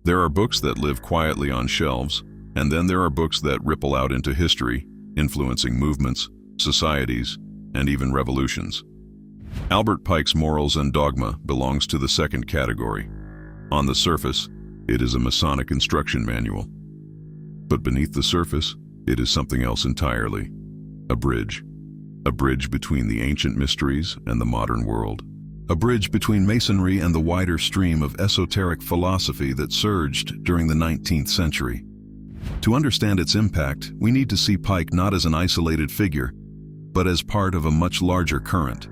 There are books that live quietly on shelves, and then there are books that ripple out into history, influencing movements, societies, and even revolutions. Albert Pike's Morals and Dogma belongs to the second category. On the surface, it is a Masonic instruction manual. But beneath the surface, it is something else entirely. A bridge. A bridge between the ancient mysteries and the modern world. A bridge between Masonry and the wider stream of esoteric philosophy that surged during the 19th century. To understand its impact, we need to see Pike not as an isolated figure, but as part of a much larger current.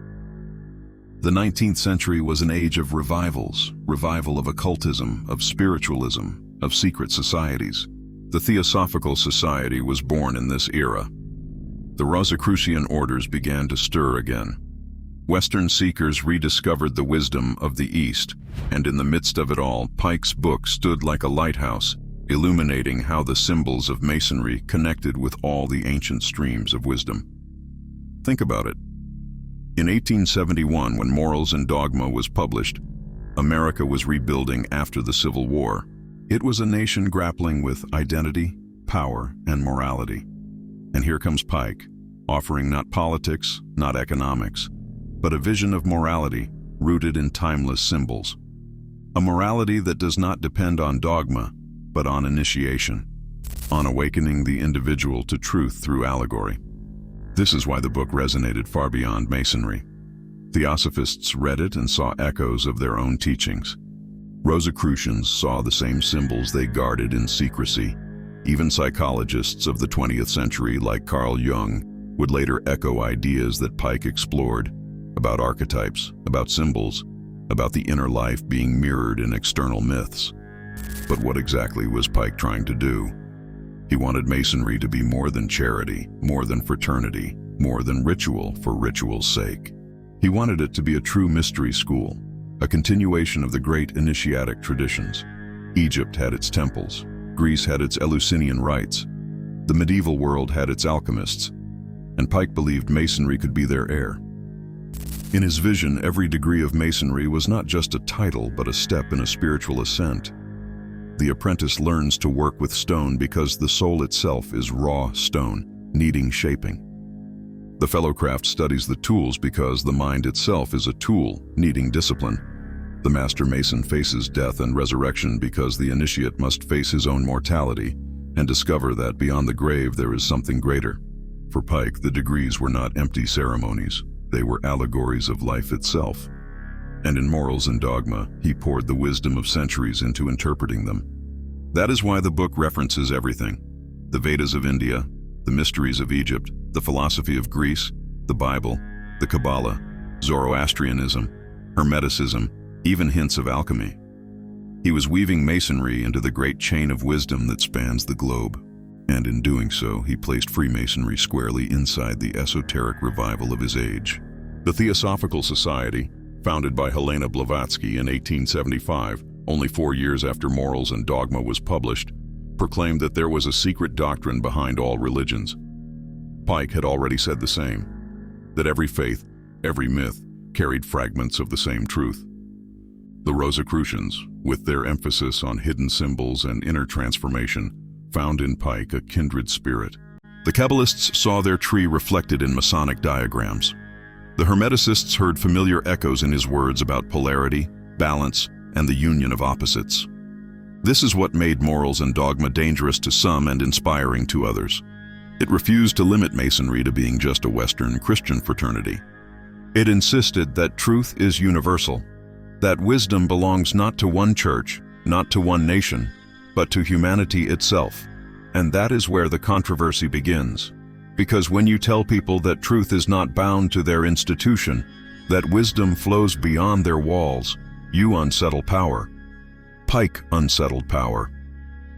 The 19th century was an age of revivals, revival of occultism, of spiritualism, of secret societies. The Theosophical Society was born in this era. The Rosicrucian orders began to stir again. Western seekers rediscovered the wisdom of the East, and in the midst of it all, Pike's book stood like a lighthouse, illuminating how the symbols of Masonry connected with all the ancient streams of wisdom. Think about it. In 1871, when Morals and Dogma was published, America was rebuilding after the Civil War. It was a nation grappling with identity, power, and morality. And here comes Pike, offering not politics, not economics, but a vision of morality rooted in timeless symbols. A morality that does not depend on dogma, but on initiation, on awakening the individual to truth through allegory. This is why the book resonated far beyond Masonry. Theosophists read it and saw echoes of their own teachings. Rosicrucians saw the same symbols they guarded in secrecy. Even psychologists of the 20th century, like Carl Jung, would later echo ideas that Pike explored about archetypes, about symbols, about the inner life being mirrored in external myths. But what exactly was Pike trying to do? He wanted Masonry to be more than charity, more than fraternity, more than ritual for ritual's sake. He wanted it to be a true mystery school, a continuation of the great initiatic traditions. Egypt had its temples, Greece had its Eleusinian rites, the medieval world had its alchemists, and Pike believed Masonry could be their heir. In his vision, every degree of Masonry was not just a title, but a step in a spiritual ascent. The apprentice learns to work with stone because the soul itself is raw stone, needing shaping. The fellowcraft studies the tools because the mind itself is a tool, needing discipline. The master mason faces death and resurrection because the initiate must face his own mortality and discover that beyond the grave there is something greater. For Pike, the degrees were not empty ceremonies. They were allegories of life itself. And in Morals and Dogma, he poured the wisdom of centuries into interpreting them. That is why the book references everything: the Vedas of India, the mysteries of Egypt, the philosophy of Greece, the Bible, the Kabbalah, Zoroastrianism, Hermeticism, even hints of alchemy. He was weaving Masonry into the great chain of wisdom that spans the globe. And in doing so, he placed Freemasonry squarely inside the esoteric revival of his age. The Theosophical Society, founded by Helena Blavatsky in 1875, only 4 years after Morals and Dogma was published, proclaimed that there was a secret doctrine behind all religions. Pike had already said the same, that every faith, every myth, carried fragments of the same truth. The Rosicrucians, with their emphasis on hidden symbols and inner transformation, found in Pike a kindred spirit. The Kabbalists saw their tree reflected in Masonic diagrams. The Hermeticists heard familiar echoes in his words about polarity, balance, and the union of opposites. This is what made Morals and Dogma dangerous to some and inspiring to others. It refused to limit Masonry to being just a Western Christian fraternity. It insisted that truth is universal, that wisdom belongs not to one church, not to one nation, but to humanity itself. And that is where the controversy begins. Because when you tell people that truth is not bound to their institution, that wisdom flows beyond their walls, you unsettle power. Pike unsettled power.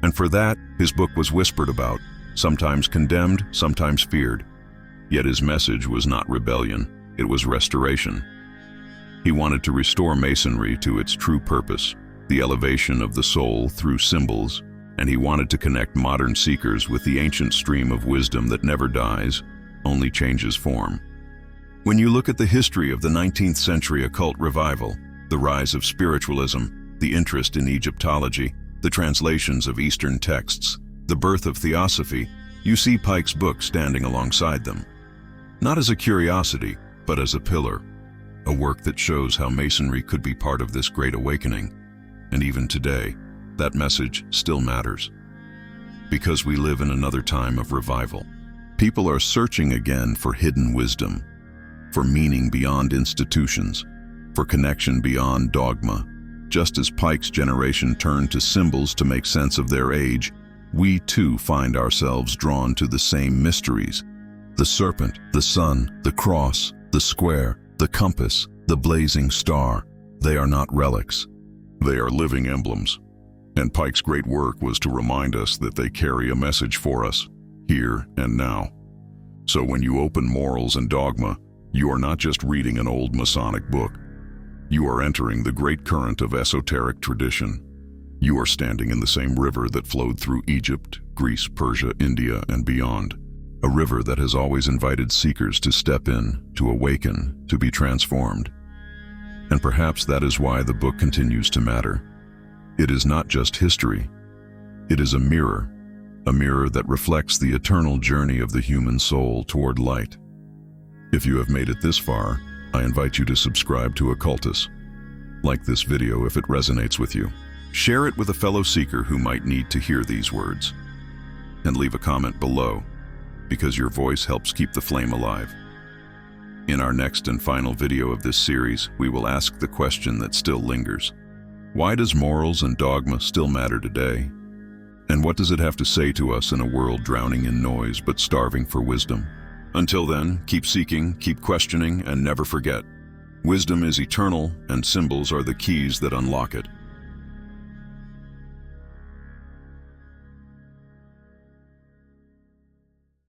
And for that, his book was whispered about, sometimes condemned, sometimes feared. Yet his message was not rebellion, it was restoration. He wanted to restore Masonry to its true purpose, the elevation of the soul through symbols, and he wanted to connect modern seekers with the ancient stream of wisdom that never dies, only changes form. When you look at the history of the 19th century occult revival, the rise of spiritualism, the interest in Egyptology, the translations of Eastern texts, the birth of Theosophy, you see Pike's book standing alongside them. Not as a curiosity, but as a pillar, a work that shows how Masonry could be part of this great awakening. And even today, that message still matters. Because we live in another time of revival. People are searching again for hidden wisdom, for meaning beyond institutions, for connection beyond dogma. Just as Pike's generation turned to symbols to make sense of their age, we too find ourselves drawn to the same mysteries. The serpent, the sun, the cross, the square, the compass, the blazing star. They are not relics. They are living emblems. And Pike's great work was to remind us that they carry a message for us, here and now. So when you open Morals and Dogma, you are not just reading an old Masonic book. You are entering the great current of esoteric tradition. You are standing in the same river that flowed through Egypt, Greece, Persia, India, and beyond. A river that has always invited seekers to step in, to awaken, to be transformed. And perhaps that is why the book continues to matter. It is not just history. It is a mirror that reflects the eternal journey of the human soul toward light. If you have made it this far, I invite you to subscribe to Occultus. Like this video if it resonates with you. Share it with a fellow seeker who might need to hear these words. And leave a comment below, because your voice helps keep the flame alive. In our next and final video of this series, we will ask the question that still lingers. Why does morals and dogma still matter today? And what does it have to say to us in a world drowning in noise but starving for wisdom? Until then, keep seeking, keep questioning, and never forget. Wisdom is eternal, and symbols are the keys that unlock it.